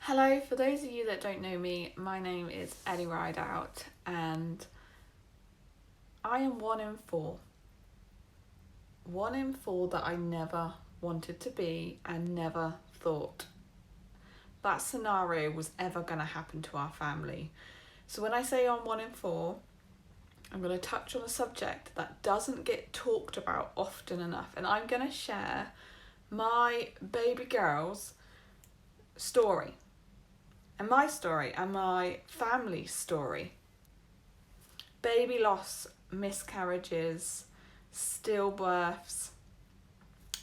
Hello, for those of you that don't know me, my name is Ellie Rideout and I am one in four. One in four that I never wanted to be and never thought that scenario was ever going to happen to our family. So when I say I'm one in four, I'm going to touch on a subject that doesn't get talked about often enough, and I'm going to share my baby girl's story. And my story and my family's story. Baby loss, miscarriages, stillbirths,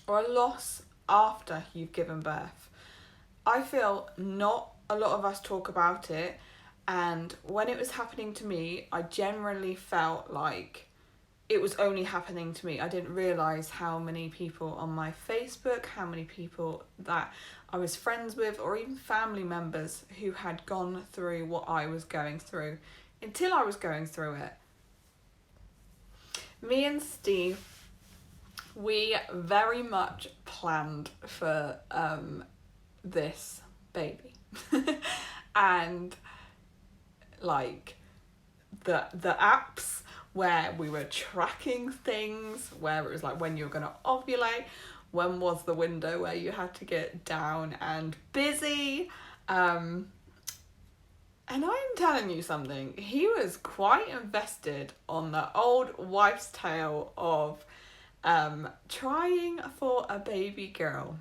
or a loss after you've given birth. I feel not a lot of us talk about it, and when it was happening to me, I generally felt like it was only happening to me. I didn't realise how many people on my Facebook, how many people that I was friends with, or even family members who had gone through what I was going through until I was going through it. Me and Steve, we very much planned for this baby. And like the apps where we were tracking things, where it was like when you were going to ovulate, when was the window where you had to get down and busy. And I'm telling you something, he was quite invested on the old wife's tale of trying for a baby girl.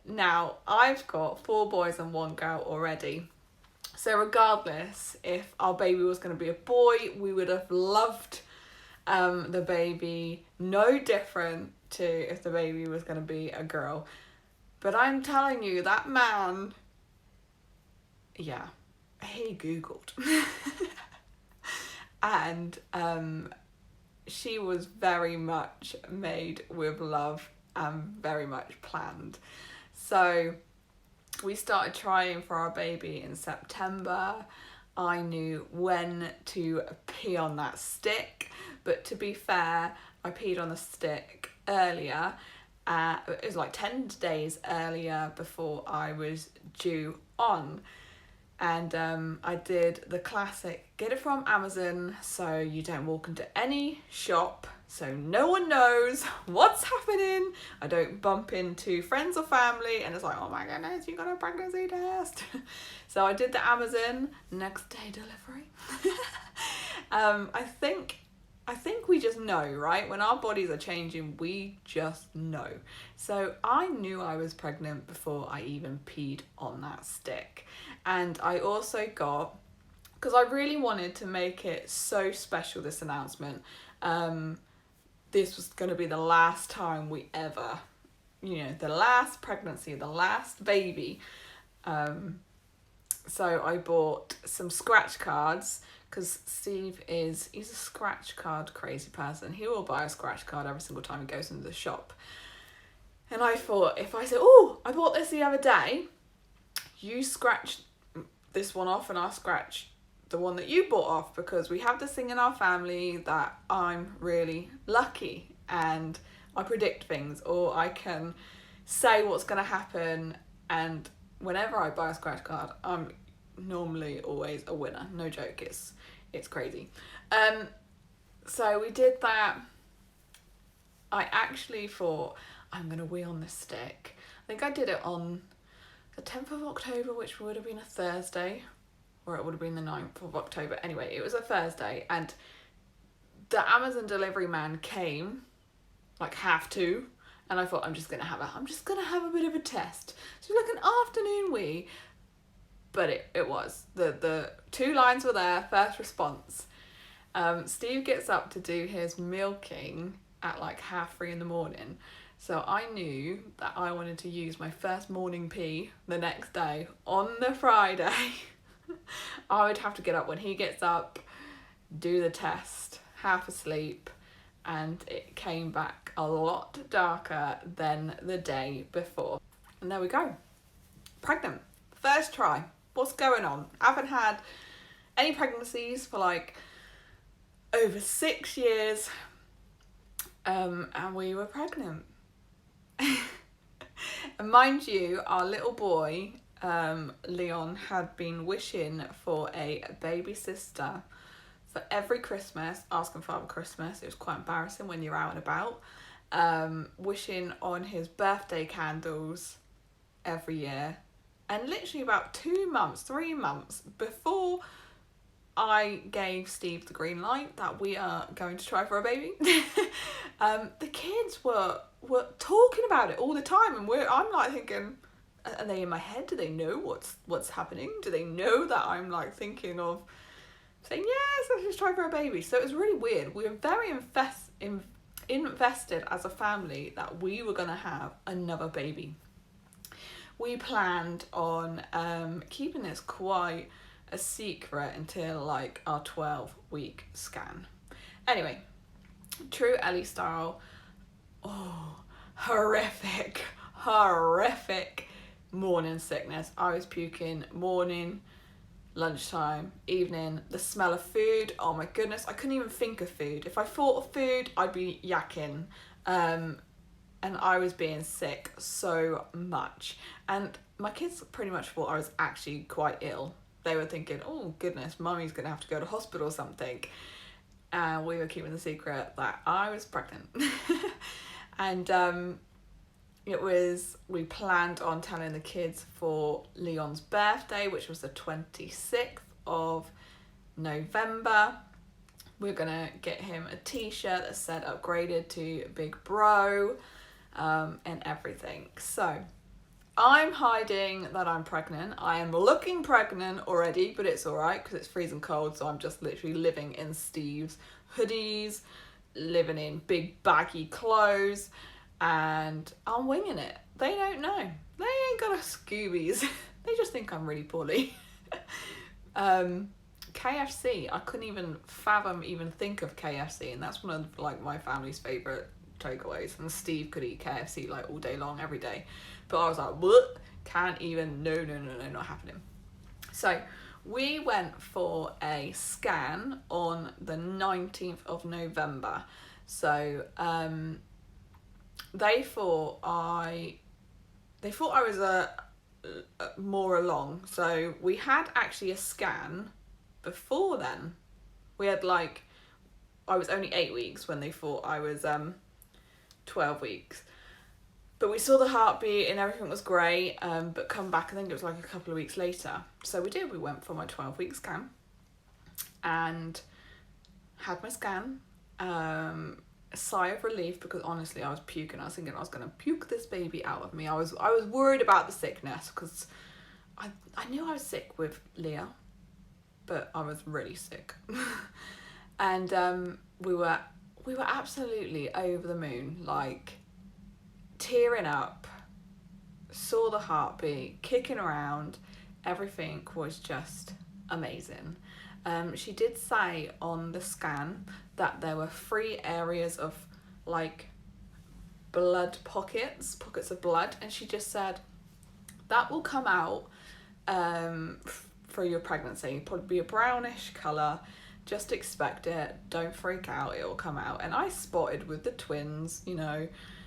Now, I've got 4 boys and 1 girl already. So regardless if our baby was going to be a boy, we would have loved the baby no different to if the baby was going to be a girl. But I'm telling you, that man, yeah, he Googled. And she was very much made with love and very much planned. So we started trying for our baby in September. I knew when to pee on that stick, but to be fair, I peed on the stick earlier. It was like 10 days earlier before I was due on. And I did the classic, get it from Amazon so you don't walk into any shop, so no one knows what's happening. I don't bump into friends or family and it's like, oh my goodness, you got a pregnancy test. So I did the Amazon next day delivery. I think we just know, right? When our bodies are changing, we just know. So I knew I was pregnant before I even peed on that stick. And I also got, because I really wanted to make it so special, this announcement, this was going to be the last time we ever, the last pregnancy, the last baby. So I bought some scratch cards, because Steve he's a scratch card crazy person. He will buy a scratch card every single time he goes into the shop. And I thought, if I said, oh, I bought this the other day, you scratch this one off and I'll scratch the one that you bought off, because we have this thing in our family that I'm really lucky and I predict things, or I can say what's going to happen, and whenever I buy a scratch card, I'm normally always a winner. No joke, it's crazy. So we did that. I actually thought, I'm going to wee on this stick. I think I did it on the 10th of October, which would have been a Thursday, or it would have been the 9th of October. Anyway, it was a Thursday, and the Amazon delivery man came like 2:30, and I thought, I'm just gonna have a bit of a test. So like an afternoon wee, but it was the 2 lines were there. First response. Steve gets up to do his milking at like 3:30 in the morning. So I knew that I wanted to use my first morning pee the next day on the Friday. I would have to get up when he gets up, do the test, half asleep, and it came back a lot darker than the day before. And there we go. Pregnant. First try. What's going on? I haven't had any pregnancies for like over 6 years. And we were pregnant. And mind you, our little boy Leon had been wishing for a baby sister for every Christmas, asking Father Christmas. It was quite embarrassing when you're out and about. Wishing on his birthday candles every year. And literally about 3 months before I gave Steve the green light that we are going to try for a baby, the kids were talking about it all the time, and I'm like thinking, are they in my head? Do they know what's happening? Do they know that I'm like thinking of saying yes, let's just try for a baby? So it was really weird. We were very invested as a family that we were gonna have another baby. We planned on keeping this quite a secret until like our 12-week scan. Anyway, true Ellie style. Oh, horrific morning sickness. I was puking morning, lunchtime, evening. The smell of food, oh my goodness, I couldn't even think of food. If I thought of food, I'd be yakking. And I was being sick so much. And my kids pretty much thought I was actually quite ill. They were thinking, oh goodness, mummy's gonna have to go to hospital or something. And we were keeping the secret that I was pregnant. And we planned on telling the kids for Leon's birthday, which was the 26th of November. We're gonna get him a t-shirt that said upgraded to Big Bro, and everything. So I'm hiding that I'm pregnant. I am looking pregnant already, but it's all right because it's freezing cold. So I'm just literally living in Steve's hoodies, living in big baggy clothes, and I'm winging it. They don't know. They ain't got a Scoobies. They just think I'm really poorly. KFC, I couldn't even think of KFC, and that's one of like my family's favourite takeaways, and Steve could eat KFC like all day long every day, but I was like, what? Can't even, no, not happening. So we went for a scan on the 19th of November. So they thought I was a more along. So we had actually a scan before then. We had like, I was only 8 weeks when they thought I was 12 weeks. But we saw the heartbeat and everything was great, but come back, I think it was like a couple of weeks later. So we went for my 12-week scan and had my scan. A sigh of relief, because honestly I was puking. I was thinking I was going to puke this baby out of me. I was worried about the sickness because I knew I was sick with Leah, but I was really sick. And we were absolutely over the moon, like tearing up, saw the heartbeat, kicking around. Everything was just amazing. She did say on the scan that there were 3 areas of like blood pockets of blood, and she just said that will come out for your pregnancy. It'll probably be a brownish colour. Just expect it, don't freak out, it will come out. And I spotted with the twins,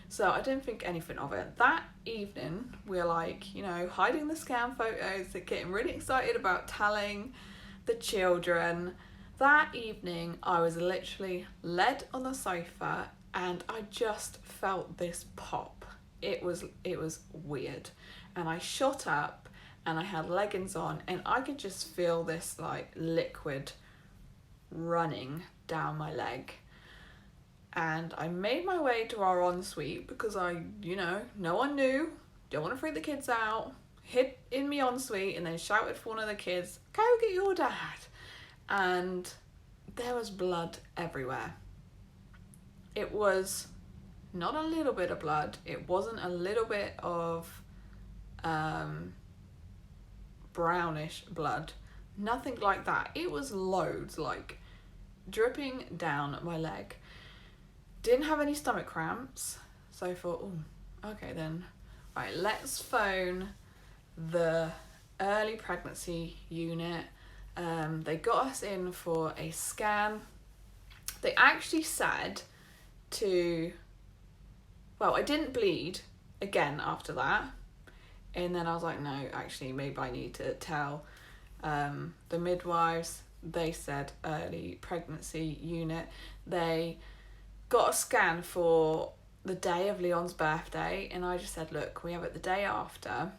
so I didn't think anything of it. That evening, we're like, hiding the scan photos, getting really excited about telling the children. That evening, I was literally led on the sofa and I just felt this pop. It was weird. And I shot up and I had leggings on and I could just feel this like liquid running down my leg. And I made my way to our ensuite because no one knew, don't want to freak the kids out, hid in my ensuite and then shouted for one of the kids, go get your dad. And there was blood everywhere. It was not a little bit of blood, it wasn't a little bit of brownish blood, nothing like that. It was loads, like dripping down my leg. Didn't have any stomach cramps, so I thought, oh, okay then, right, let's phone the early pregnancy unit. They got us in for a scan. They actually said I didn't bleed again after that. And then I was like, no, actually, maybe I need to tell the midwives. They said early pregnancy unit. They got a scan for the day of Leon's birthday, and I just said, look, we have it the day after.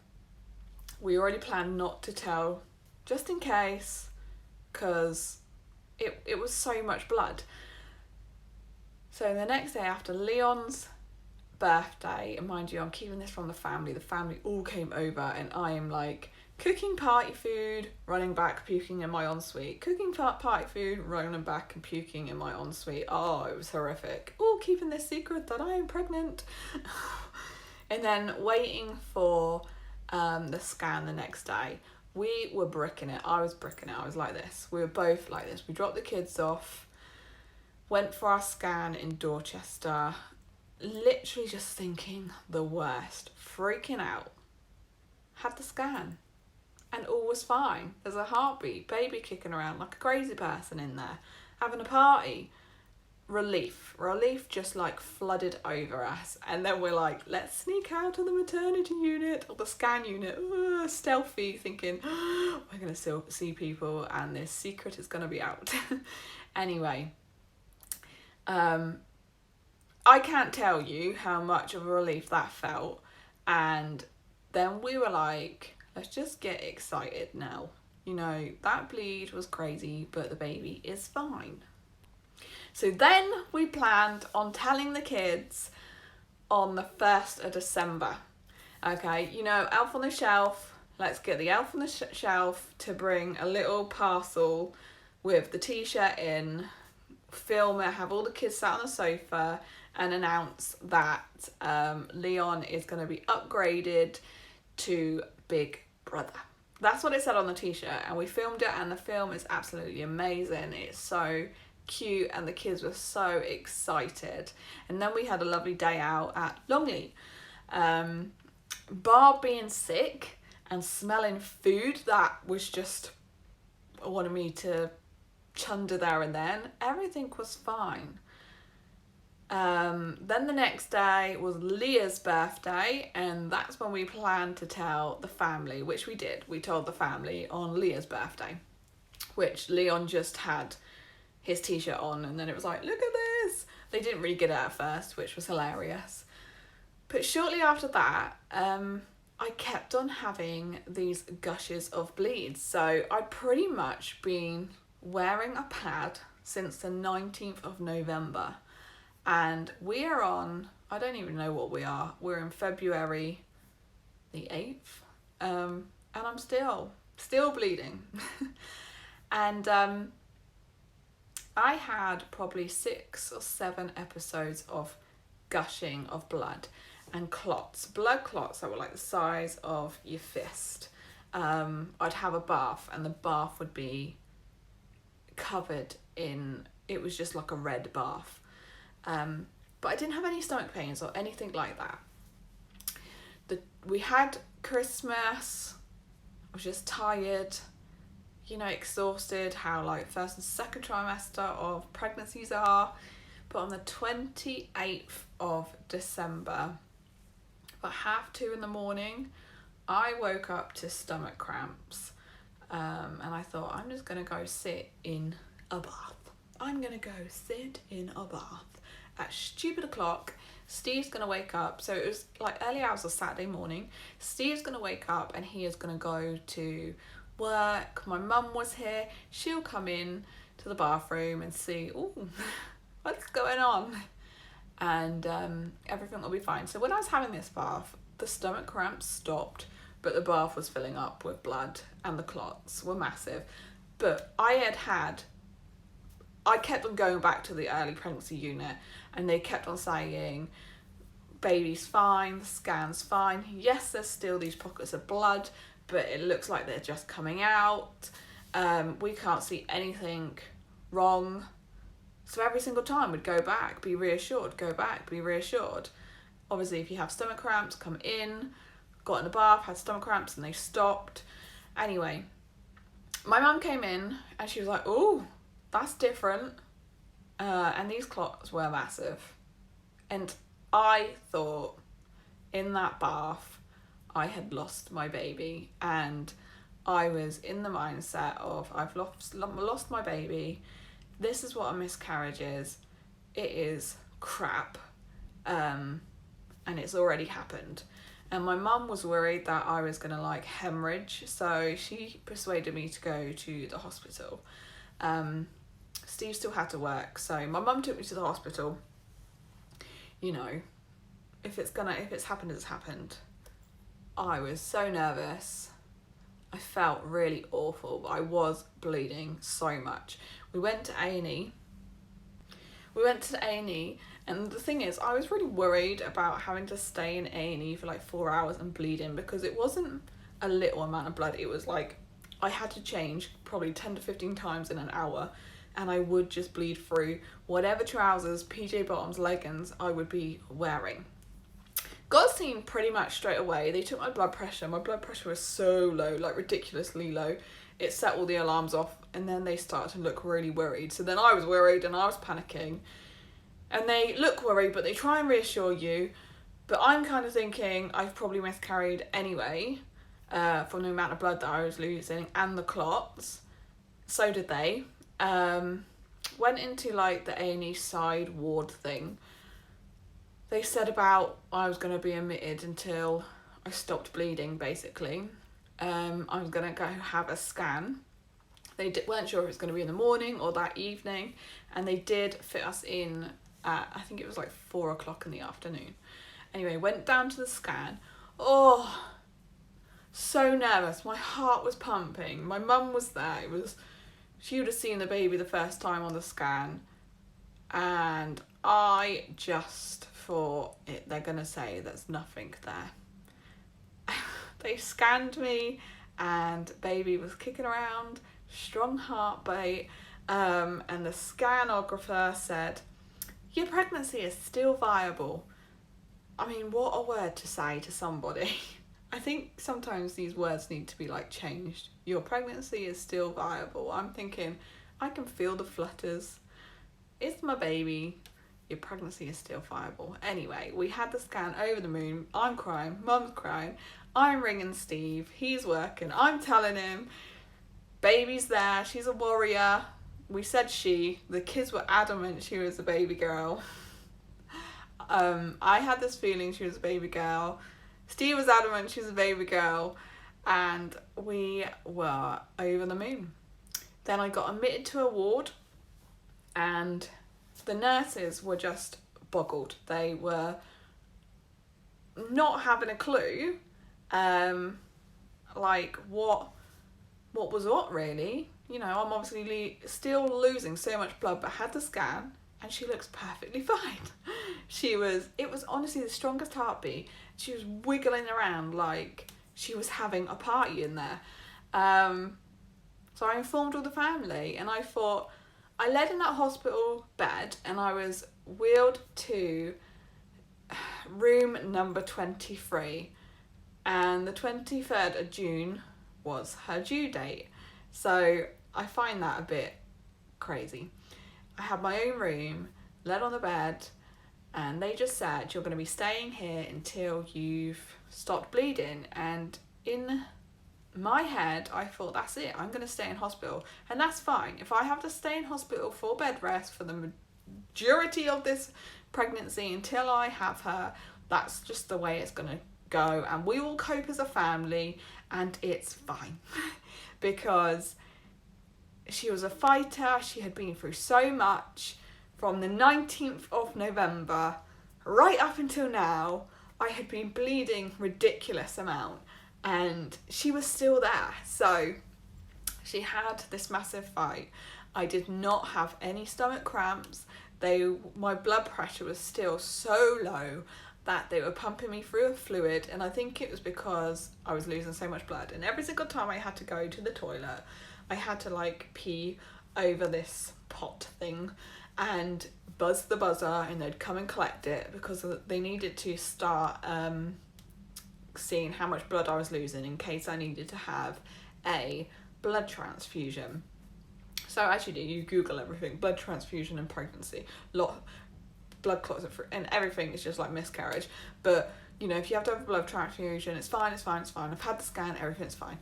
We already planned not to tell, just in case, because it was so much blood. So the next day after Leon's birthday, and mind you, I'm keeping this from the family all came over, and I am like cooking party food, running back, puking in my ensuite, cooking party food, running back and puking in my ensuite. Oh, it was horrific. Oh, keeping this secret that I am pregnant. And then waiting for the scan the next day. We were bricking it. I was bricking it. I was like this. We were both like this. We dropped the kids off, went for our scan in Dorchester, literally just thinking the worst, freaking out. Had the scan and all was fine. There's a heartbeat, baby kicking around like a crazy person in there, having a party. Relief just like flooded over us, and then we're like, let's sneak out of the maternity unit or the scan unit, stealthy, thinking we're gonna still see people and this secret is gonna be out. Anyway, I can't tell you how much of a relief that felt, and then we were like, let's just get excited now. You know, that bleed was crazy, but the baby is fine. So then we planned on telling the kids on the 1st of December. Okay, you know, elf on the shelf. Let's get the elf on the shelf to bring a little parcel with the t-shirt in, film it, have all the kids sat on the sofa and announce that Leon is going to be upgraded to Big Brother. That's what it said on the t-shirt, and we filmed it, and the film is absolutely amazing. It's so cute and the kids were so excited. And then we had a lovely day out at Longley. Bar being sick and smelling food that was just wanted me to chunder there and then, everything was fine. Then the next day was Leah's birthday, and that's when we planned to tell the family, which we did. We told the family on Leah's birthday, which Leon just had his t-shirt on, and then it was like, look at this. They didn't really get it at first, which was hilarious. But shortly after that, I kept on having these gushes of bleed. So I'd pretty much been wearing a pad since the 19th of November. And we are on, I don't even know what we are. We're in February the 8th. And I'm still bleeding. And I had probably 6 or 7 episodes of gushing of blood and clots, blood clots that were like the size of your fist. I'd have a bath, and the bath would be covered in, it was just like a red bath. But I didn't have any stomach pains or anything like that. We had Christmas. I was just tired, you know, exhausted, how like first and second trimester of pregnancies are. But on the 28th of December, about 2:30 in the morning, I woke up to stomach cramps. And I thought, I'm just going to go sit in a bath. I'm going to go sit in a bath at stupid o'clock. Steve's going to wake up. So it was like early hours of Saturday morning. Steve's going to wake up and he is going to go to work. My mum was here. She'll come in to the bathroom and see, ooh, what's going on? And everything will be fine. So when I was having this bath, the stomach cramps stopped, but the bath was filling up with blood and the clots were massive. But I kept on going back to the early pregnancy unit, and they kept on saying, baby's fine, the scan's fine. Yes, there's still these pockets of blood, but it looks like they're just coming out. We can't see anything wrong. So every single time we'd go back, be reassured, go back, be reassured. Obviously, if you have stomach cramps, come in. Got in the bath, had stomach cramps, and they stopped. Anyway, my mum came in and she was like, oh, that's different. And these clots were massive. And I thought in that bath, I had lost my baby, and I was in the mindset of, I've lost my baby, this is what a miscarriage is, it is crap, and it's already happened. And my mum was worried that I was gonna like hemorrhage, so she persuaded me to go to the hospital. Steve still had to work, so my mum took me to the hospital. You know, if it's happened, it's happened. I was so nervous. I felt really awful, but I was bleeding so much. We went to A&E. And the thing is, I was really worried about having to stay in A&E for like 4 hours and bleeding, because it wasn't a little amount of blood. It was like I had to change probably 10 to 15 times in an hour, and I would just bleed through whatever trousers, PJ bottoms, leggings I would be wearing. Got seen pretty much straight away. They took my blood pressure. My blood pressure was so low, like ridiculously low. It set all the alarms off, and then they started to look really worried. So then I was worried and I was panicking. And they look worried, but they try and reassure you. But I'm kind of thinking I've probably miscarried anyway, from the amount of blood that I was losing and the clots. So did they. Went into like the A&E side ward thing. They said about I was going to be admitted until I stopped bleeding, basically. I was going to go have a scan. They weren't sure if it was going to be in the morning or that evening, and they did fit us in at, I think it was like 4 o'clock in the afternoon. Anyway, went down to the scan. Oh, so nervous. My heart was pumping. My mum was there. She would have seen the baby the first time on the scan, and I just thought they're going to say there's nothing there. They scanned me, and baby was kicking around, strong heartbeat, and the scanographer said, your pregnancy is still viable. I mean, what a word to say to somebody. I think sometimes these words need to be like changed. Your pregnancy is still viable. I'm thinking, I can feel the flutters. It's my baby. Your pregnancy is still viable. Anyway, we had the scan, over the moon. I'm crying, mum's crying. I'm ringing Steve, he's working. I'm telling him, baby's there, she's a warrior. We said the kids were adamant she was a baby girl. I had this feeling she was a baby girl. Steve was adamant she was a baby girl, and we were over the moon. Then I got admitted to a ward, and the nurses were just boggled. They were not having a clue, like what was what, really. You know, I'm obviously still losing so much blood, but had the scan, and she looks perfectly fine. It was honestly the strongest heartbeat. She was wiggling around like she was having a party in there. So I informed all the family, and I thought, I laid in that hospital bed, and I was wheeled to room number 23, and the 23rd of June was her due date. So I find that a bit crazy. I had my own room, laid on the bed, and they just said, you're going to be staying here until you've stopped bleeding. And in my head, I thought, that's it, I'm going to stay in hospital. And that's fine. If I have to stay in hospital for bed rest for the majority of this pregnancy until I have her, that's just the way it's going to go. And we will cope as a family, and it's fine. Because she was a fighter. She had been through so much. From the 19th of November right up until now, I had been bleeding ridiculous amount, and she was still there. So she had this massive fight. I did not have any stomach cramps. My blood pressure was still so low that they were pumping me through a fluid, and I think it was because I was losing so much blood. And every single time I had to go to the toilet, I had to like pee over this pot thing and buzz the buzzer, and they'd come and collect it because they needed to start seeing how much blood I was losing in case I needed to have a blood transfusion. So actually, you Google everything, blood transfusion and pregnancy, blood clots and everything is just like miscarriage. But you know, if you have to have a blood transfusion, it's fine. I've had the scan, everything's fine.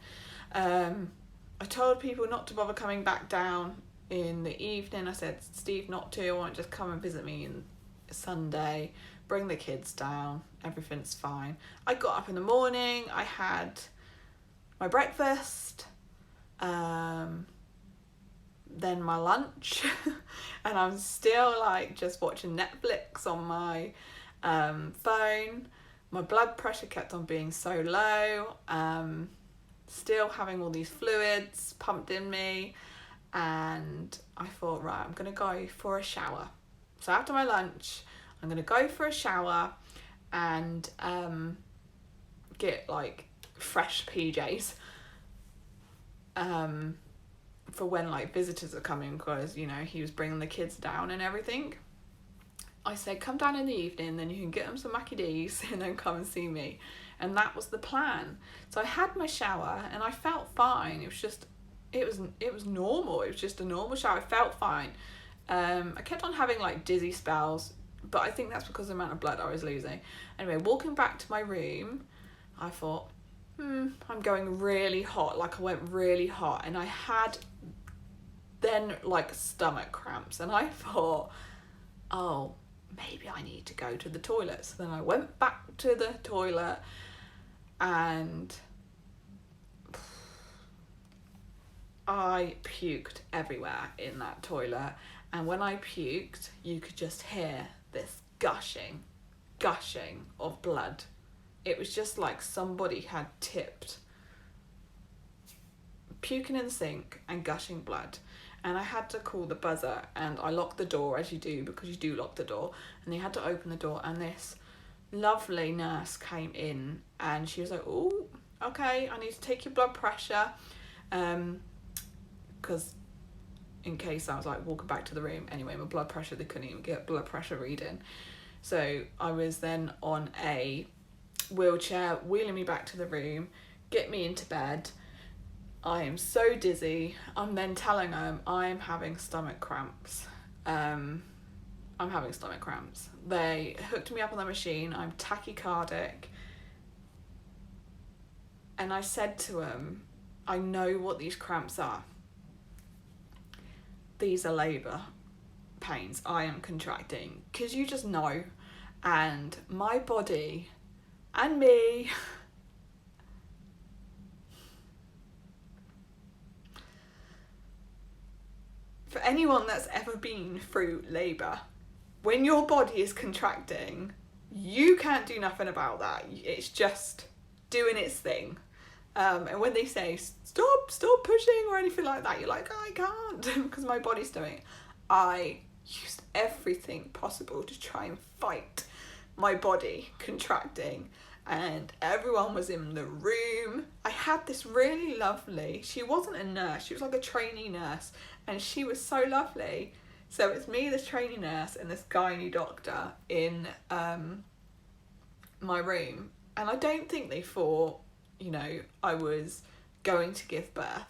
I told people not to bother coming back down in the evening. I said, Steve, not to, I want just come and visit me on Sunday, bring the kids down, everything's fine. I got up in the morning, I had my breakfast, then my lunch, and I'm still like just watching Netflix on my phone. My blood pressure kept on being so low, still having all these fluids pumped in me, and I thought, right, I'm gonna go for a shower. So after my lunch, I'm gonna go for a shower and get like fresh PJs for when like visitors are coming, because, you know, he was bringing the kids down and everything. I said, come down in the evening, then you can get them some Mackie D's and then come and see me. And that was the plan. So I had my shower and I felt fine. It was just, it was normal. It was just a normal shower. I felt fine. I kept on having like dizzy spells, but I think that's because of the amount of blood I was losing. Anyway, walking back to my room, I thought, I'm going really hot. Like I went really hot, and I had then like stomach cramps, and I thought, oh, maybe I need to go to the toilet. So then I went back to the toilet and I puked everywhere in that toilet. And when I puked, you could just hear this gushing of blood. It was just like somebody had tipped, puking in the sink and gushing blood. And I had to call the buzzer, and I locked the door, as you do, because you do lock the door. And they had to open the door, and this lovely nurse came in, and she was like, oh, okay, I need to take your blood pressure. Because in case I was like walking back to the room. Anyway, my blood pressure, they couldn't even get blood pressure reading. So I was then on a wheelchair, wheeling me back to the room, get me into bed. I am so dizzy. I'm then telling them I'm having stomach cramps. They hooked me up on the machine. I'm tachycardic. And I said to them, I know what these cramps are. These are labour pains I am contracting. Because you just know. And my body and me... For anyone that's ever been through labour, when your body is contracting, you can't do nothing about that. It's just doing its thing. And when they say, stop pushing or anything like that, you're like, I can't, because my body's doing it. I used everything possible to try and fight my body contracting. And everyone was in the room. I had this really lovely, she wasn't a nurse, she was like a trainee nurse, and she was so lovely. So it's me, this trainee nurse, and this gynae doctor in my room. And I don't think they thought, you know, I was going to give birth.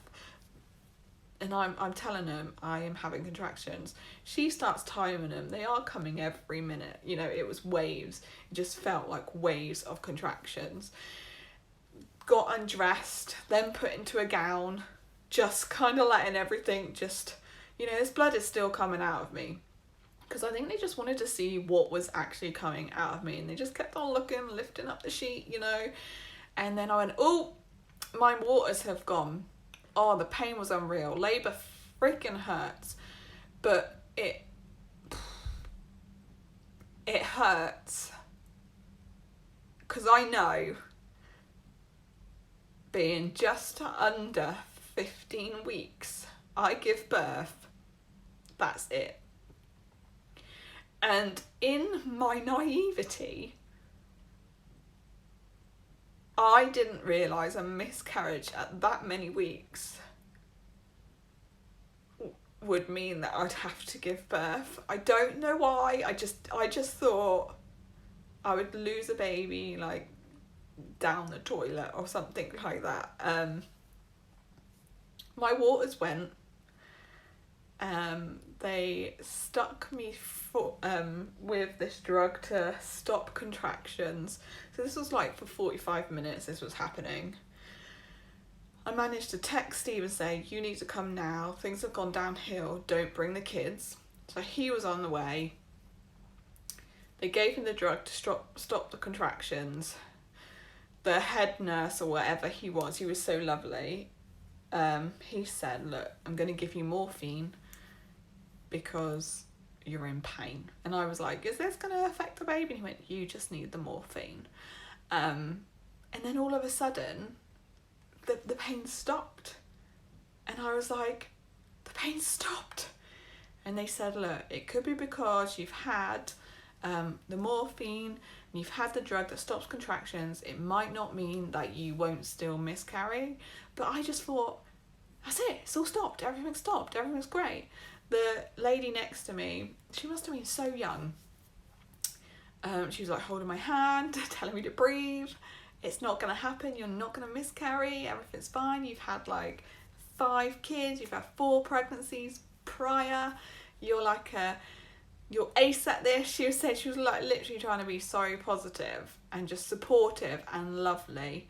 And I'm telling them I am having contractions. She starts timing them. They are coming every minute. You know, it was waves. It just felt like waves of contractions. Got undressed, then put into a gown, just kind of letting everything just, you know, this blood is still coming out of me. Because I think they just wanted to see what was actually coming out of me. And they just kept on looking, lifting up the sheet, you know. And then I went, oh, my waters have gone. Oh, the pain was unreal. Labour freaking hurts. But it hurts. Because I know, being just under 15 weeks, I give birth, that's it. And in my naivety, I didn't realise a miscarriage at that many weeks would mean that I'd have to give birth. I don't know why. I just thought I would lose a baby like down the toilet or something like that. My waters went, They stuck me with this drug to stop contractions. So this was like for 45 minutes this was happening. I managed to text Steve and say, you need to come now, things have gone downhill, don't bring the kids. So he was on the way. They gave him the drug to stop the contractions. The head nurse or whatever he was so lovely. He said, look, I'm going to give you morphine because you're in pain. And I was like, is this going to affect the baby? And he went, you just need the morphine. And then all of a sudden, the pain stopped. And I was like, the pain stopped. And they said, look, it could be because you've had the morphine and you've had the drug that stops contractions. It might not mean that you won't still miscarry. But I just thought, that's it, it's all stopped, everything's great. The lady next to me, she must have been so young. She was like holding my hand, telling me to breathe. It's not going to happen, you're not going to miscarry, everything's fine. You've had like 5 kids, you've had 4 pregnancies prior. You're ace at this. She was like literally trying to be so positive and just supportive and lovely.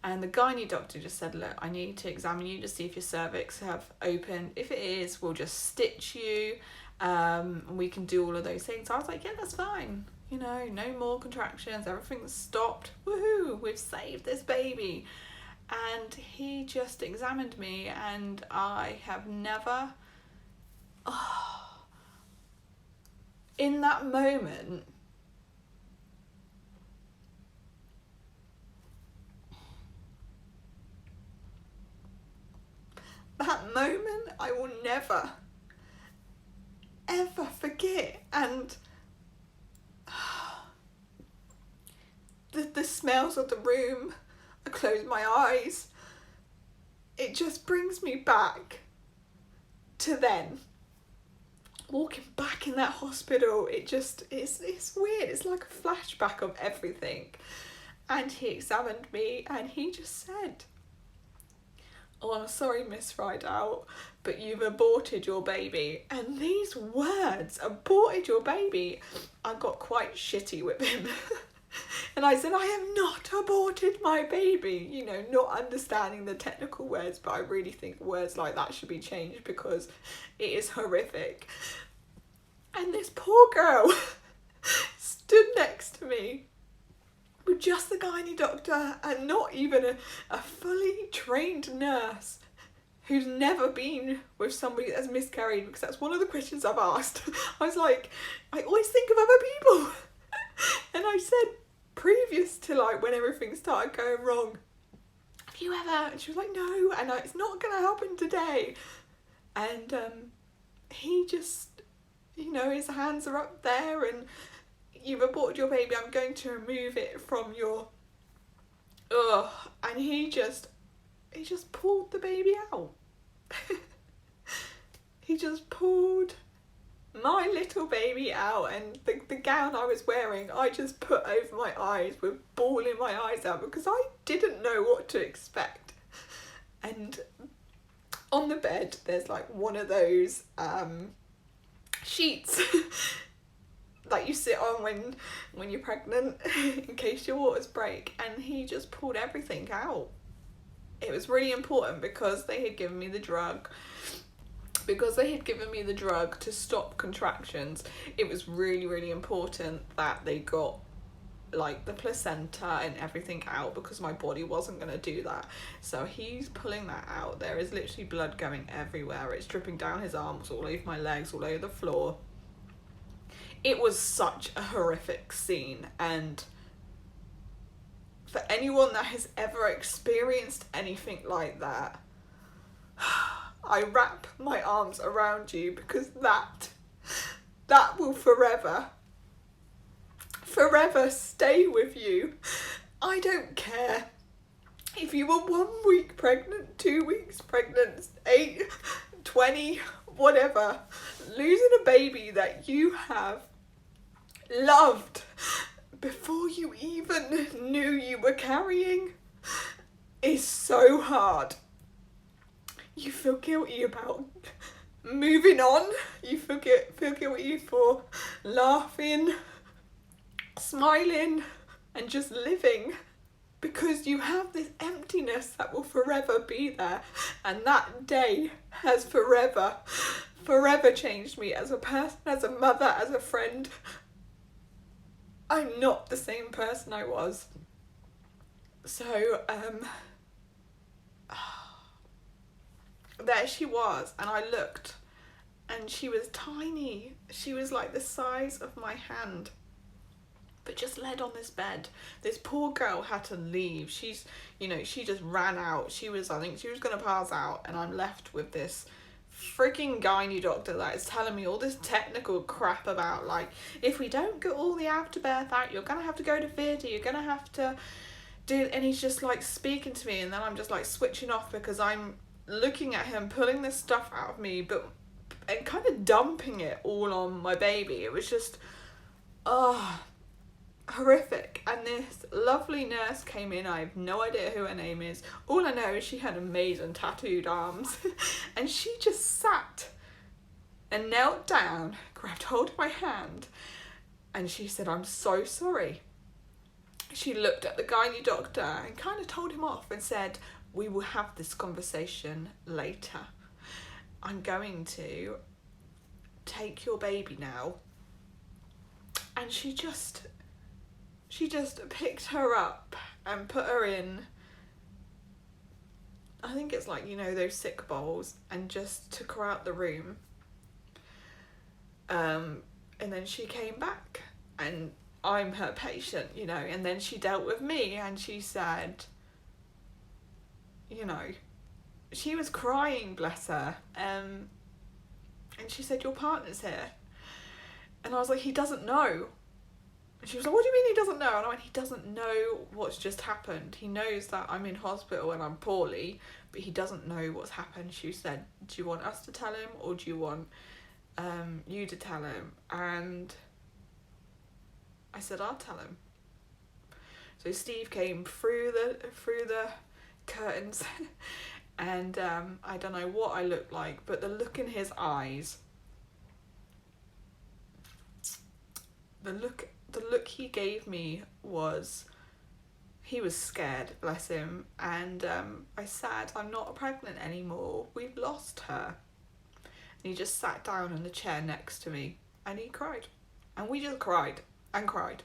And the gynae doctor just said, look, I need to examine you to see if your cervix have opened. If it is, we'll just stitch you. And we can do all of those things. So I was like, yeah, that's fine. You know, no more contractions. Everything's stopped. Woohoo, we've saved this baby. And he just examined me and I have never... in that moment... that moment I will never, ever forget. And the smells of the room, I close my eyes, it just brings me back to then. Walking back in that hospital, it's weird, it's like a flashback of everything. And he examined me and he just said, oh, I'm sorry, Miss Rideout, but you've aborted your baby. And these words, aborted your baby, I got quite shitty with him. And I said, I have not aborted my baby. You know, not understanding the technical words, but I really think words like that should be changed because it is horrific. And this poor girl stood next to me with just the gynae doctor and not even a fully trained nurse who's never been with somebody that's miscarried, because that's one of the questions I've asked. I was like, I always think of other people. And I said, previous to like when everything started going wrong, have you ever? And she was like, no, and it's not going to happen today. And he just, you know, his hands are up there and you've aborted your baby, I'm going to remove it from your... And he just pulled the baby out. He just pulled my little baby out, and the gown I was wearing, I just put over my eyes with bawling my eyes out because I didn't know what to expect. And on the bed, there's like one of those sheets that you sit on when you're pregnant in case your waters break, and he just pulled everything out. It was really important because they had given me the drug to stop contractions. It was really, really important that they got like the placenta and everything out because my body wasn't going to do that. So he's pulling that out. There is literally blood going everywhere. It's dripping down his arms, all over my legs, all over the floor. It was such a horrific scene, and for anyone that has ever experienced anything like that, I wrap my arms around you because that will forever stay with you. I don't care if you were 1 week pregnant, 2 weeks pregnant, 8, 20, whatever. Losing a baby that you have loved before you even knew you were carrying is so hard. You feel guilty about moving on. You feel guilty for laughing, smiling, and just living, because you have this emptiness that will forever be there. And that day has forever changed me as a person, as a mother, as a friend. I'm not the same person I was. So there she was, and I looked, and she was tiny. She was like the size of my hand, but just laid on this bed. This poor girl had to leave. She just ran out. I think she was gonna pass out, and I'm left with this freaking gynae doctor that is telling me all this technical crap about, like, if we don't get all the afterbirth out, you're gonna have to go to theatre, you're gonna have to do, and he's just like speaking to me, and then I'm just like switching off because I'm looking at him pulling this stuff out of me, and kind of dumping it all on my baby. It was just horrific. And this lovely nurse came in. I have no idea who her name is. All I know is she had amazing tattooed arms and she just sat and knelt down, grabbed hold of my hand, and she said, "I'm so sorry." She looked at the gynae doctor and kind of told him off and said, "We will have this conversation later. I'm going to take your baby now." And she just picked her up and put her in, I think it's like, those sick bowls, and just took her out the room. And then she came back, and I'm her patient, and then she dealt with me, and she said, she was crying, bless her, and she said, "Your partner's here." And I was like, "He doesn't know." And she was like, "What do you mean he doesn't know?" And I went, "He doesn't know what's just happened. He knows that I'm in hospital and I'm poorly, but he doesn't know what's happened." She said, "Do you want us to tell him, or do you want you to tell him?" And I said, "I'll tell him." So Steve came through the curtains and I don't know what I looked like, but the look in his eyes, the look he gave me was, he was scared, bless him. And I said, "I'm not pregnant anymore. We've lost her." And he just sat down in the chair next to me and he cried. And we just cried and cried.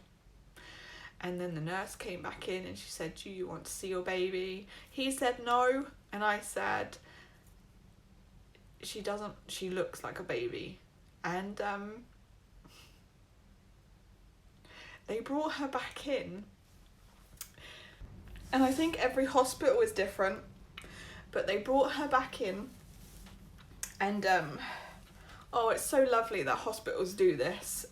And then the nurse came back in and she said, "Do you want to see your baby?" He said no. And I said, she looks like a baby. And they brought her back in. And I think every hospital is different, but they brought her back in. And it's so lovely that hospitals do this.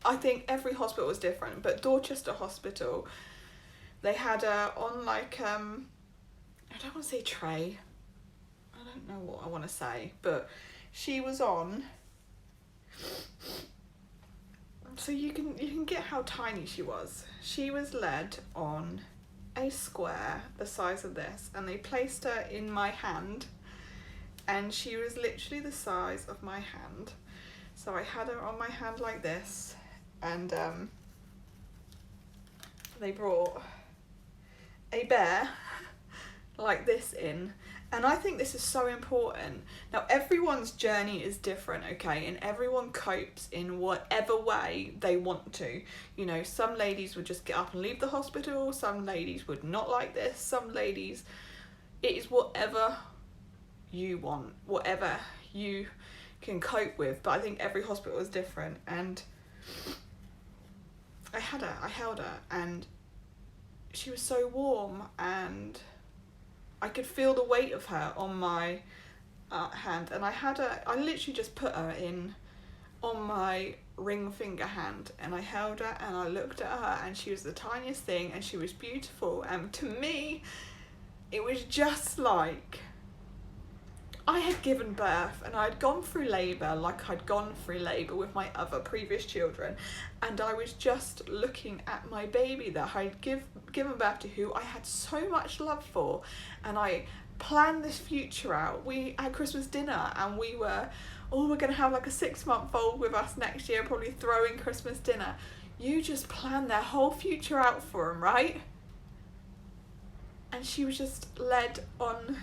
I think every hospital is different, but Dorchester Hospital, they had her on like, I don't want to say tray, I don't know what I want to say, but she was on, so you can get how tiny she was. She was led on a square the size of this, and they placed her in my hand, and she was literally the size of my hand. So I had her on my hand like this, and they brought a bear like this in. And I think this is so important. Now, everyone's journey is different, okay? And everyone copes in whatever way they want to. Some ladies would just get up and leave the hospital. Some ladies would not like this. Some ladies, it is whatever you want, whatever you can cope with. But I think every hospital is different. And I held her, and she was so warm, and I could feel the weight of her on my hand. And I literally just put her in on my ring finger hand, and I held her and I looked at her, and she was the tiniest thing, and she was beautiful. And to me, it was just like I had given birth and I'd gone through labour like I'd gone through labour with my other previous children, and I was just looking at my baby that I'd given birth to, who I had so much love for, and I planned this future out. We had Christmas dinner and we were, oh, we're going to have like a 6-month-old with us next year, probably throwing Christmas dinner. You just plan their whole future out for them, right? And she was just led on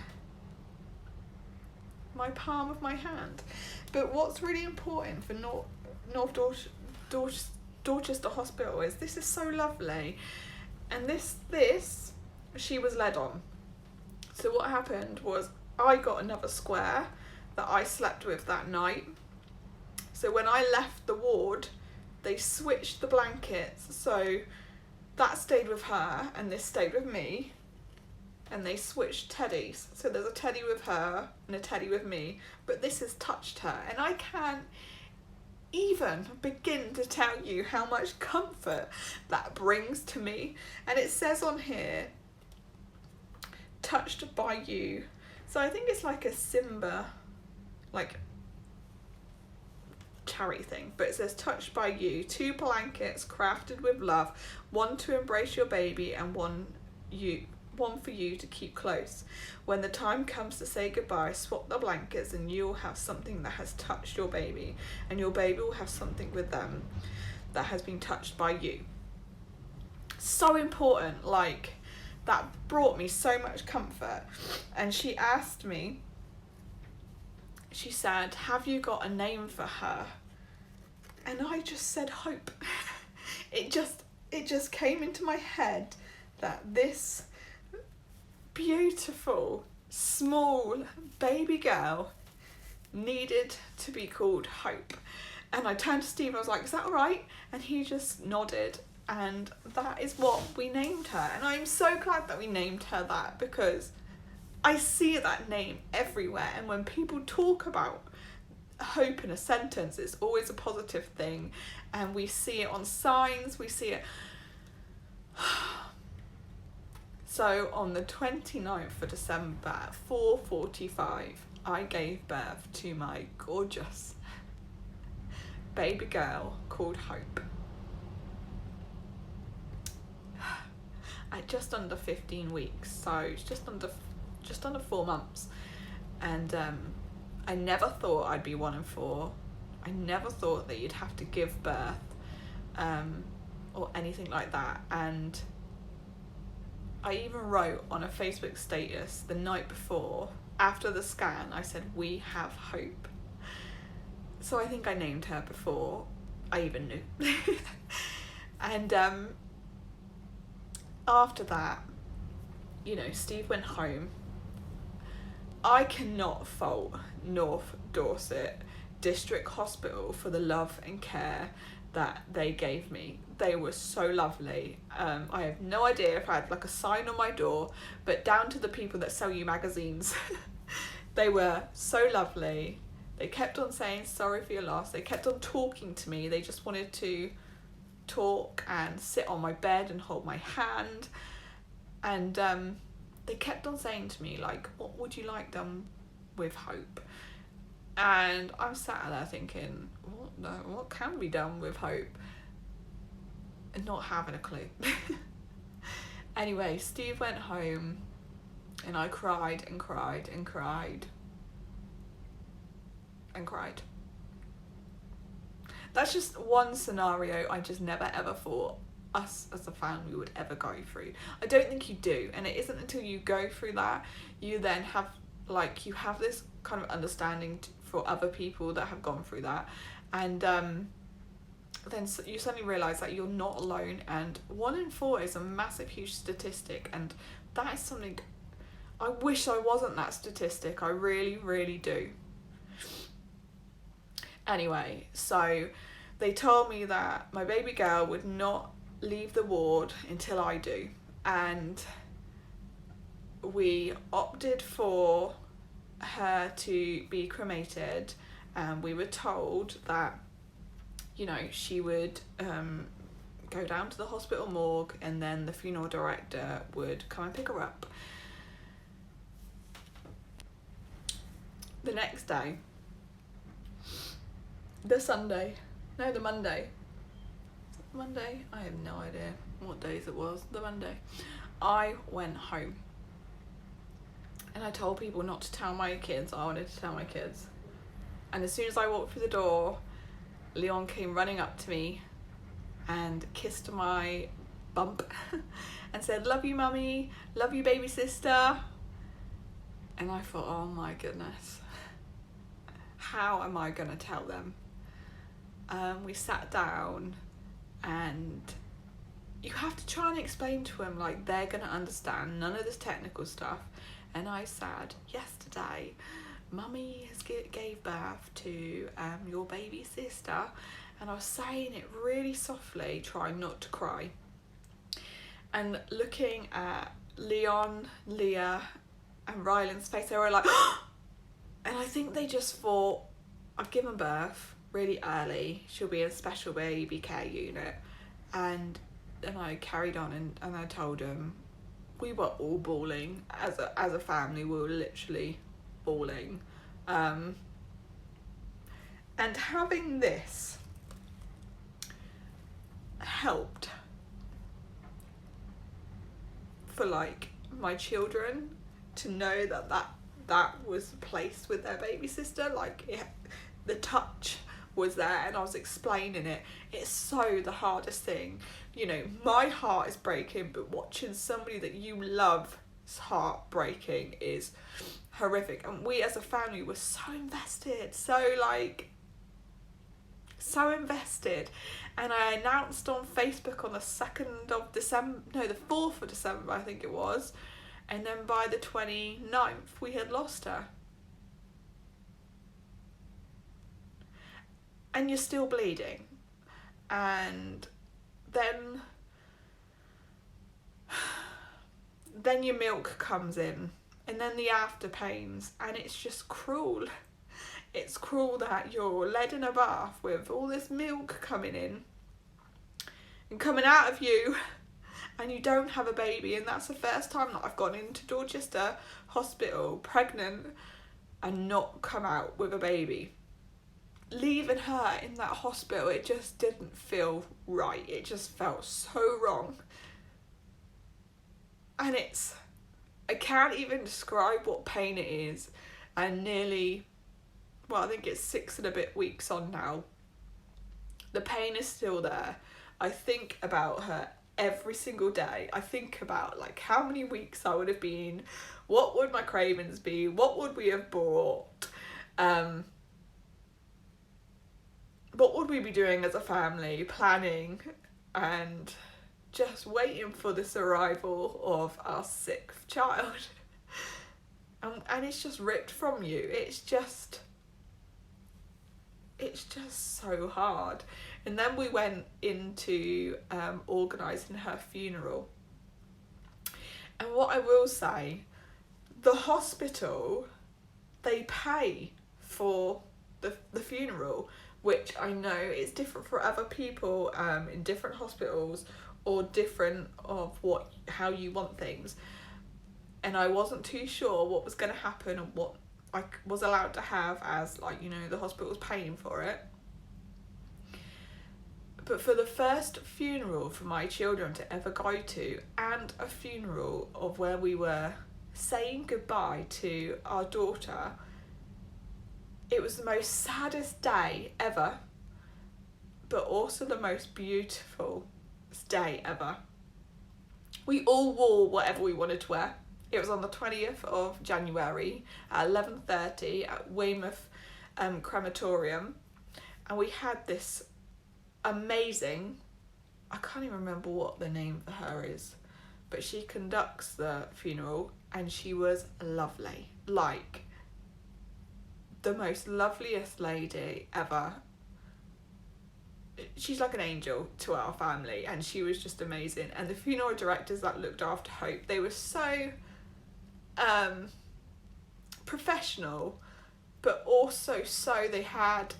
my palm of my hand. But what's really important for North Dorchester Hospital is this is so lovely, and this she was led on. So what happened was I got another square that I slept with that night. So when I left the ward, they switched the blankets, so that stayed with her and this stayed with me. And they switched teddies, so there's a teddy with her and a teddy with me, but this has touched her, and I can't even begin to tell you how much comfort that brings to me. And it says on here, touched by you, so I think it's like a Simba, like charity thing, but it says touched by you, 2 blankets crafted with love, 1 to embrace your baby and one for you to keep close. When the time comes to say goodbye, swap the blankets and you'll have something that has touched your baby, and your baby will have something with them that has been touched by you. So important, like that brought me so much comfort. And she asked me, she said, have you got a name for her? And I just said hope. It just came into my head that this beautiful, small baby girl needed to be called Hope. And I turned to Steve and I was like, is that all right? And he just nodded, and that is what we named her. And I'm so glad that we named her that, because I see that name everywhere, and when people talk about hope in a sentence, it's always a positive thing, and we see it on signs, we see it. So on the 29th of December at 4:45, I gave birth to my gorgeous baby girl called Hope. At just under 15 weeks, so it's just under 4 months. And I never thought I'd be 1 in 4. I never thought that you'd have to give birth or anything like that. And I even wrote on a Facebook status the night before, after the scan, I said, we have hope. So I think I named her before I even knew. And after that, you know, Steve went home. I cannot fault North Dorset District Hospital for the love and care that they gave me. They were so lovely. I have no idea if I had like a sign on my door, but down to the people that sell you magazines, they were so lovely. They kept on saying sorry for your loss. They kept on talking to me. They just wanted to talk and sit on my bed and hold my hand. And they kept on saying to me, like, what would you like done with Hope? And I'm sat there thinking, what can be done with Hope? And not having a clue. Anyway, Steve went home and I cried and cried and cried and cried. That's just one scenario I just never ever thought us as a family would ever go through. I don't think you do, and it isn't until you go through that you then have you have this kind of understanding for other people that have gone through that, and then you suddenly realise that you're not alone, and 1 in 4 is a massive huge statistic, and that is something I wish I wasn't that statistic. I really, really do. Anyway, so they told me that my baby girl would not leave the ward until I do, and we opted for her to be cremated, and we were told that, you know, she would go down to the hospital morgue and then the funeral director would come and pick her up. the next day, the Monday, I have no idea what days it was, the Monday, I went home and I told people not to tell my kids. I wanted to tell my kids. And as soon as I walked through the door, Leon came running up to me and kissed my bump and said, "Love you, mummy, love you, baby sister." And I thought, oh my goodness, how am I gonna tell them? We sat down and you have to try and explain to them, like, they're gonna understand none of this technical stuff. And I said, yesterday, mummy has gave birth to your baby sister. And I was saying it really softly, trying not to cry. And looking at Leon, Leah and Ryland's face, they were like, and I think they just thought, I've given birth really early, she'll be in a special baby care unit. And I carried on and I told them, we were all bawling as a family. We were literally bawling, and having this helped for like my children to know that was placed with their baby sister. Like the touch was there, and I was explaining it. It's so the hardest thing, you know. My heart is breaking, but watching somebody that you love's heart breaking is horrific. And we as a family were so invested, so invested. And I announced on Facebook on the 2nd of December, no, the 4th of December I think it was, and then by the 29th we had lost her. And you're still bleeding, and then your milk comes in, and then the after pains, and it's just cruel. It's cruel that you're led in a bath with all this milk coming in and coming out of you, and you don't have a baby. And that's the first time that I've gone into Dorchester Hospital pregnant and not come out with a baby. Leaving her in that hospital, it just didn't feel right. It just felt so wrong. And I can't even describe what pain it is. And nearly, well, I think it's 6 and a bit weeks on now. The pain is still there. I think about her every single day. I think about like how many weeks I would have been, what would my cravings be, what would we have bought, what would we be doing as a family, planning and just waiting for this arrival of our 6th child. And it's just ripped from you. It's just so hard. And then we went into organising her funeral. And what I will say, the hospital, they pay for the funeral, which I know is different for other people in different hospitals, or different of how you want things. And I wasn't too sure what was going to happen and what I was allowed to have, as like, you know, the hospital was paying for it. But for the first funeral for my children to ever go to, and a funeral of where we were saying goodbye to our daughter, it was the most saddest day ever, but also the most beautiful day ever. We all wore whatever we wanted to wear. It was on the 20th of January at 11:30 at Weymouth crematorium, and we had this amazing, I can't even remember what the name for her is, but she conducts the funeral, and she was lovely, like the most loveliest lady ever. She's like an angel to our family, and she was just amazing. And the funeral directors that looked after Hope, they were so professional, but also they had,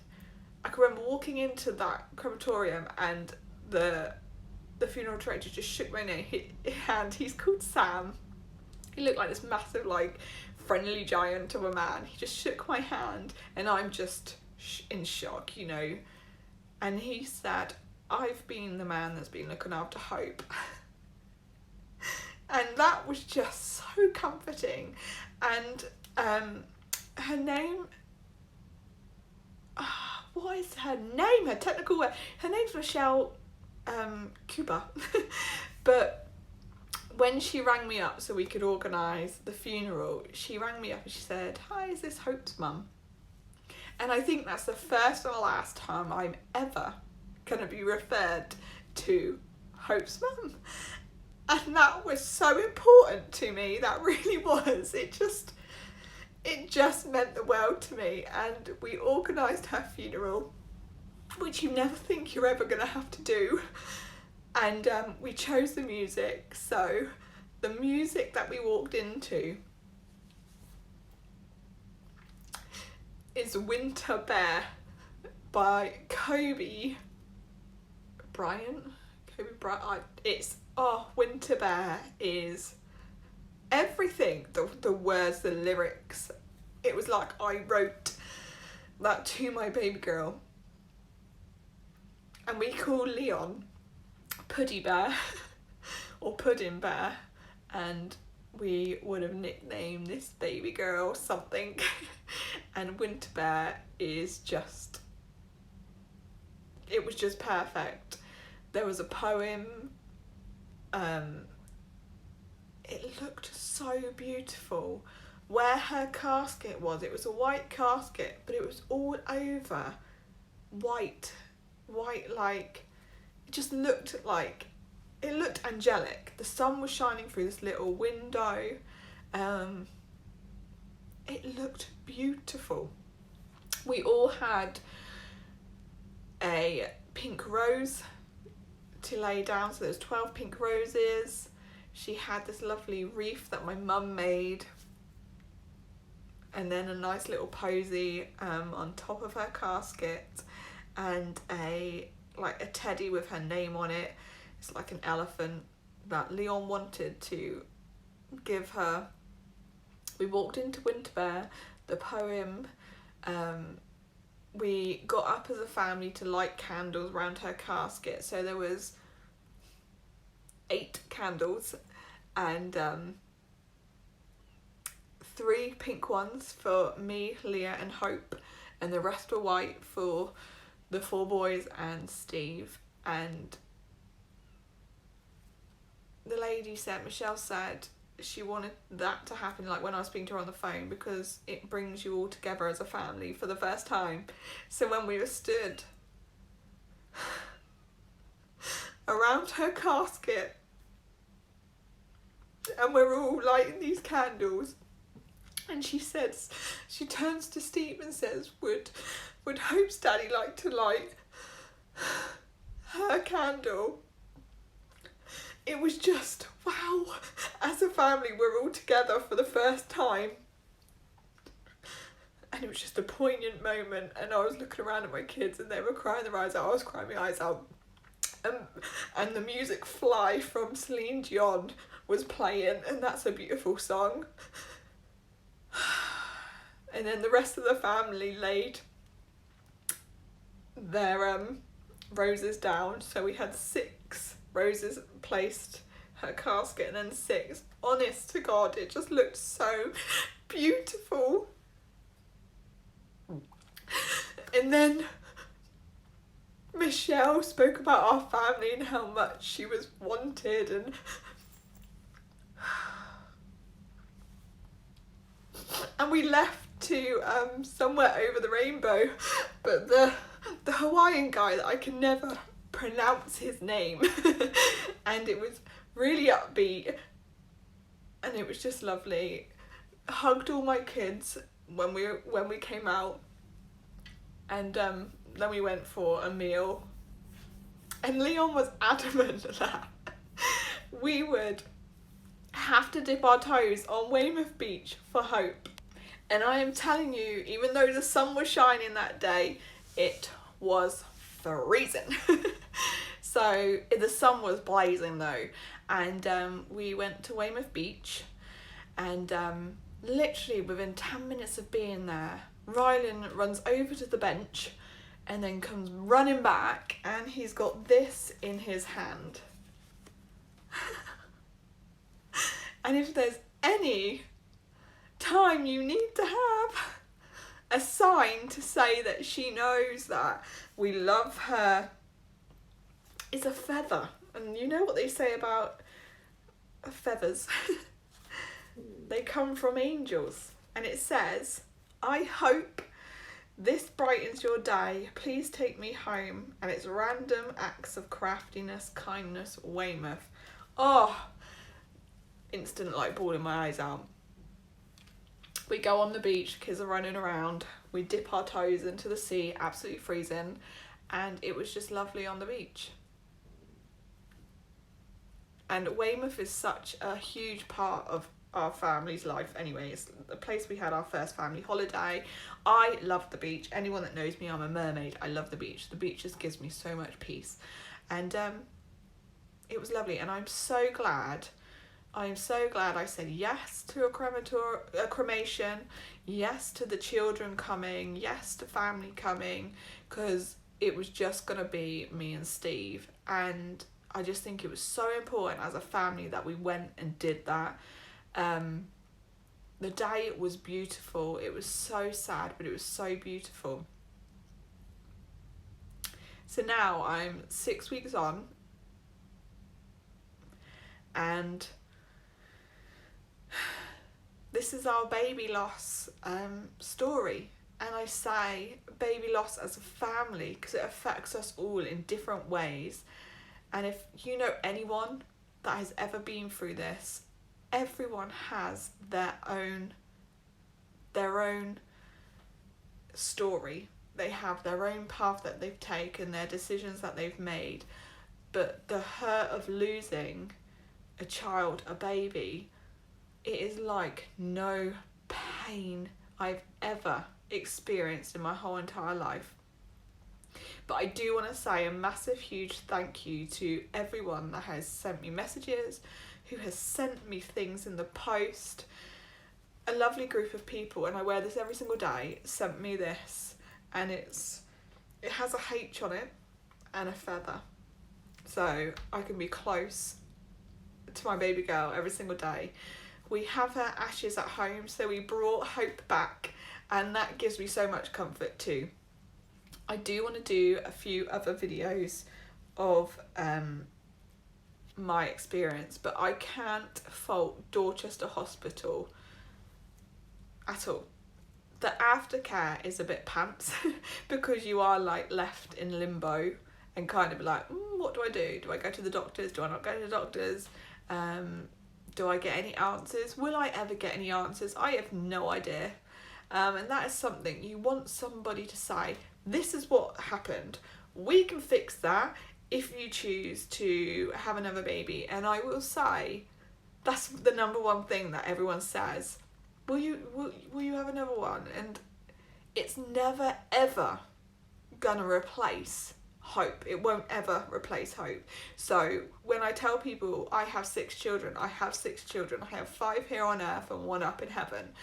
I can remember walking into that crematorium and the funeral director just shook my hand. He's called Sam. He looked like this massive like friendly giant of a man. He just shook my hand, and I'm just in shock, you know. And he said, I've been the man that's been looking after Hope. And that was just so comforting. And her name, what is her name? Her technical word. Her name's Michele Cooper. But when she rang me up so we could organise the funeral, she rang me up and she said, hi, is this Hope's mum? And I think that's the first and last time I'm ever going to be referred to Hope's mum. And that was so important to me. That really was. It just meant the world to me. And we organised her funeral, which you never think you're ever going to have to do. And we chose the music. So the music that we walked into is Winter Bear by Kobe Bryant. Winter Bear is everything. The words, the lyrics. It was like I wrote that to my baby girl. And we call Leon Puddy Bear or Pudding Bear, and we would have nicknamed this baby girl something. And Winter Bear is just, it was just perfect. There was a poem. It looked so beautiful. Where her casket was, it was a white casket, but it was all over white, like, it just looked like, it looked angelic. The sun was shining through this little window. It looked beautiful. We all had a pink rose to lay down, so there's 12 pink roses. She had this lovely wreath that my mum made, and then a nice little posy on top of her casket, and a teddy with her name on it. It's like an elephant that Leon wanted to give her. We walked into Winter Bear, the poem. We got up as a family to light candles around her casket. So there was 8 candles, and 3 pink ones for me, Leah and Hope, and the rest were white for the 4 boys and Steve. And the lady said, Michele said, she wanted that to happen, like when I was speaking to her on the phone, because it brings you all together as a family for the first time. So when we were stood around her casket and we're all lighting these candles, and she says, she turns to Steve and says, would Hope's daddy like to light her candle? It was just, wow, as a family we're all together for the first time. And it was just a poignant moment, and I was looking around at my kids and they were crying their eyes out, I was crying my eyes out. And the music Fly from Celine Dion was playing, and that's a beautiful song. And then the rest of the family laid their roses down, so we had 6 roses placed her casket, and then 6. Honest to God, it just looked so beautiful. And then Michele spoke about our family and how much she was wanted, and we left to somewhere over the rainbow, but the Hawaiian guy that I can never pronounce his name and it was really upbeat, and it was just lovely. Hugged all my kids when we came out, and then we went for a meal, and Leon was adamant that we would have to dip our toes on Weymouth Beach for Hope. And I am telling you, even though the sun was shining that day, it was freezing. So the sun was blazing though, and we went to Weymouth Beach, and literally within 10 minutes of being there, Rylan runs over to the bench and then comes running back, and he's got this in his hand. And if there's any time you need to have a sign to say that she knows that we love her, is a feather. And you know what they say about feathers? They come from angels. And it says, "I hope this brightens your day. Please take me home." And it's random acts of craftiness, kindness, Weymouth. Oh, instant like bawling my eyes out. We go on the beach, kids are running around, we dip our toes into the sea, absolutely freezing, and it was just lovely on the beach. And Weymouth is such a huge part of our family's life anyway. It's the place we had our first family holiday. I love the beach. Anyone that knows me, I'm a mermaid. I love the beach. The beach just gives me so much peace. And it was lovely, and I'm so glad I said yes to a cremation, yes to the children coming, yes to family coming, because it was just going to be me and Steve. And I just think it was so important as a family that we went and did that. The day was beautiful. It was so sad, but it was so beautiful. So now I'm 6 weeks on, and this is our baby loss story. And I say baby loss as a family because it affects us all in different ways. And if you know anyone that has ever been through this, everyone has their own story. They have their own path that they've taken, their decisions that they've made. But the hurt of losing a child, a baby, it is like no pain I've ever experienced in my whole entire life. But I do want to say a massive, huge thank you to everyone that has sent me messages, who has sent me things in the post. A lovely group of people, and I wear this every single day, sent me this, and it has a H on it and a feather, so I can be close to my baby girl every single day. We have her ashes at home, so we brought hope back, and that gives me so much comfort too. I do want to do a few other videos of my experience, but I can't fault Dorchester Hospital at all. The aftercare is a bit pants because you are like left in limbo and kind of like, what do I do? Do I go to the doctors? Do I not go to the doctors? Do I get any answers? Will I ever get any answers? I have no idea. And that is something you want somebody to say, this is what happened. We can fix that if you choose to have another baby. And I will say, that's the number one thing that everyone says. Will you have another one? And it's never ever gonna replace hope. It won't ever replace hope. So when I tell people I have 6 children, I have 6 children. I have 5 here on earth and 1 up in heaven.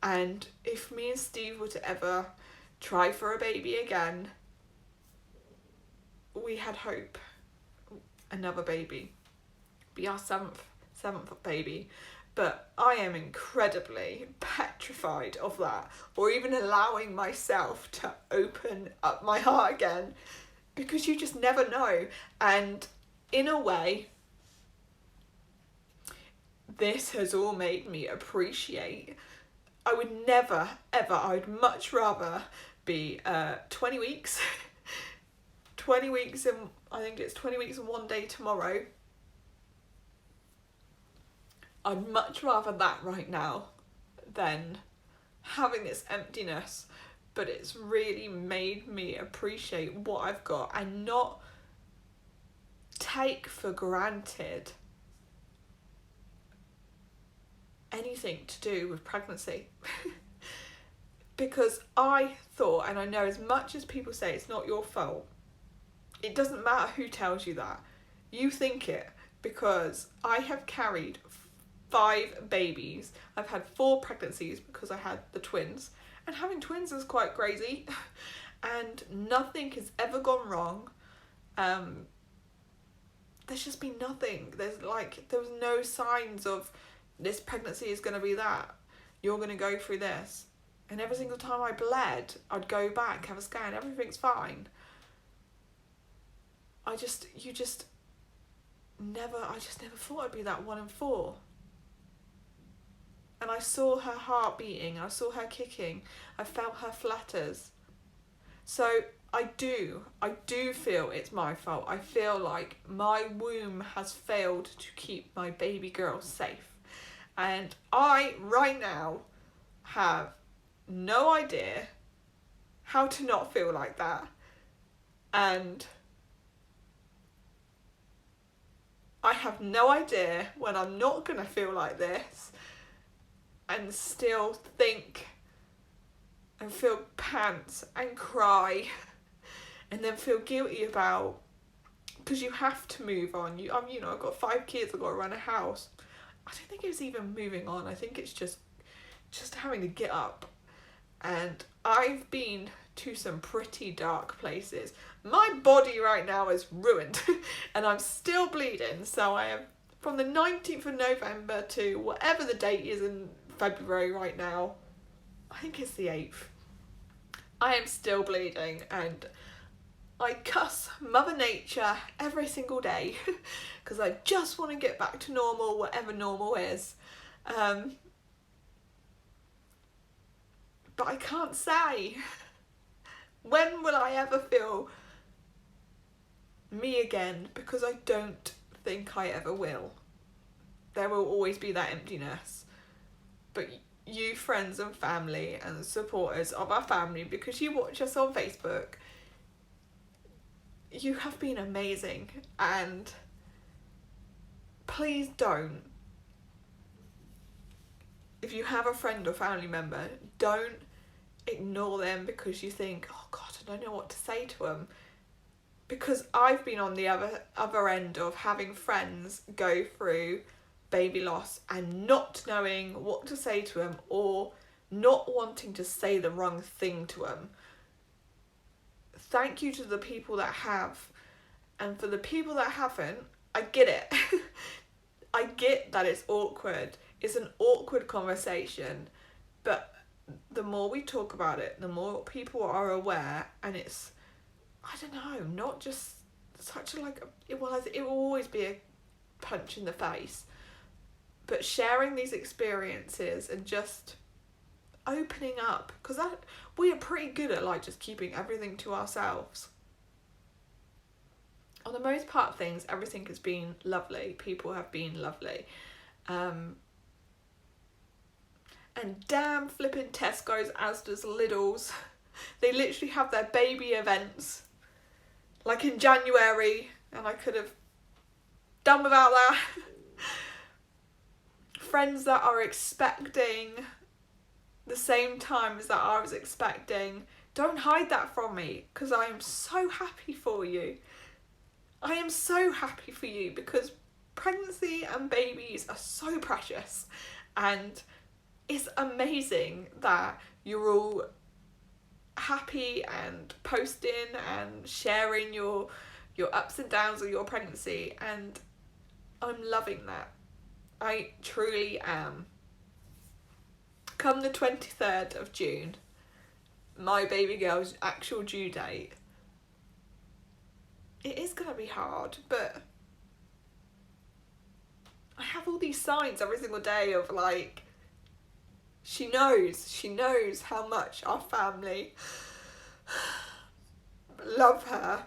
And if me and Steve were to ever try for a baby again, we had hope. Another baby. Be our seventh baby. But I am incredibly petrified of that, or even allowing myself to open up my heart again, because you just never know. And in a way, this has all made me appreciate. I would never, ever, I would much rather be 20 weeks, 20 weeks and I think it's 20 weeks and 1 day tomorrow. I'd much rather that right now than having this emptiness, but it's really made me appreciate what I've got and not take for granted anything to do with pregnancy. Because I thought, and I know as much as people say it's not your fault, it doesn't matter who tells you that. You think it, because I have carried 5 babies. I've had 4 pregnancies because I had the twins. And having twins is quite crazy. And nothing has ever gone wrong. There's just been nothing. There was no signs of this pregnancy is going to be that. You're going to go through this. And every single time I bled, I'd go back, have a scan, everything's fine. I just never thought I'd be that 1 in 4. And I saw her heart beating, I saw her kicking, I felt her flutters. So I do feel it's my fault. I feel like my womb has failed to keep my baby girl safe. And I, right now, have no idea how to not feel like that. And I have no idea when I'm not going to feel like this and still think and feel pants and cry and then feel guilty about, because you have to move on. I've got 5 kids, I've got to run a house. I don't think it's even moving on. I think it's just having to get up. And I've been to some pretty dark places. My body right now is ruined and I'm still bleeding. So I am, from the 19th of November to whatever the date is in February right now, I think it's the 8th, I am still bleeding, and I cuss Mother Nature every single day because I just want to get back to normal, whatever normal is. But I can't say. When will I ever feel me again? Because I don't think I ever will. There will always be that emptiness. But you, friends and family and supporters of our family, because you watch us on Facebook, you have been amazing. And please don't, if you have a friend or family member, don't ignore them because you think, oh God, I don't know what to say to them. Because I've been on the other end of having friends go through baby loss and not knowing what to say to them, or not wanting to say the wrong thing to them. Thank you to the people that have, and for the people that haven't, I get it. I get that it's awkward. It's an awkward conversation, but the more we talk about it, the more people are aware, and it's, I don't know, not just such a it will always be a punch in the face, but sharing these experiences and just opening up, because we are pretty good at just keeping everything to ourselves. On the most part of things, everything has been lovely. People have been lovely. And damn flipping Tesco's, Asda's, Lidl's, they literally have their baby events like in January, and I could have done without that. Friends that are expecting the same time as that I was expecting, don't hide that from me, because I am so happy for you. I am so happy for you, because pregnancy and babies are so precious, and it's amazing that you're all happy and posting and sharing your ups and downs of your pregnancy, and I'm loving that. I truly am. Come the 23rd of June, my baby girl's actual due date, it is going to be hard, but I have all these signs every single day of she knows how much our family love her.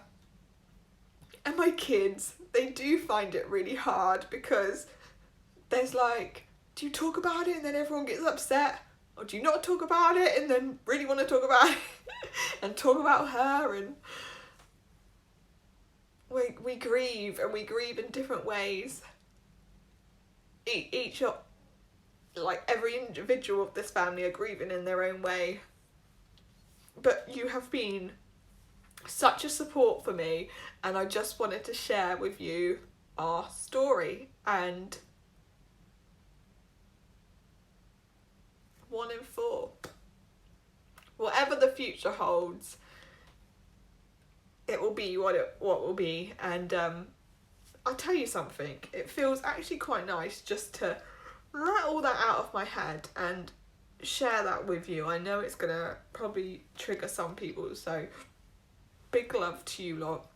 And my kids, they do find it really hard, because there's do you talk about it and then everyone gets upset? Or do you not talk about it and then really want to talk about it and talk about her? And we grieve, and we grieve in different ways. Every individual of this family are grieving in their own way. But you have been such a support for me, and I just wanted to share with you our story. And 1 in 4. Whatever the future holds, it will be what will be. And I'll tell you something, it feels actually quite nice just to let all that out of my head and share that with you. I know it's gonna probably trigger some people, so big love to you lot.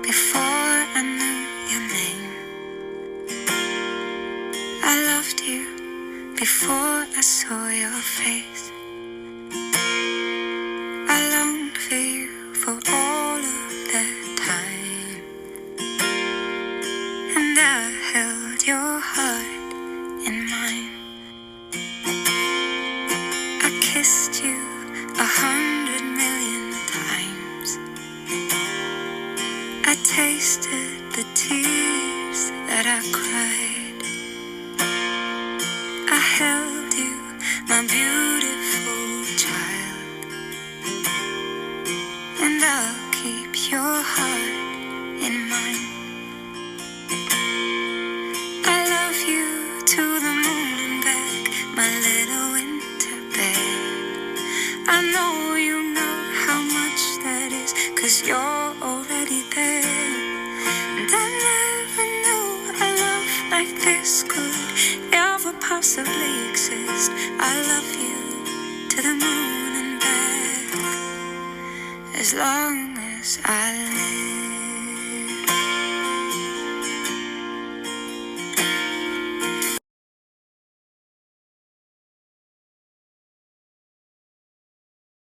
Before I knew your name, I loved you. Before I saw your face, I longed for you for all of that time, and I held your heart in mine. I kissed you 100,000,000 times. I tasted the tears that I cried. I held you, my beautiful child, and I'll keep your heart in mine. I love you to the moon and back, my little winter bear. I know you know how much that is, 'cause you're already there. And I never knew a love like this could ever possibly exist. I love you to the moon and back, as long as I live.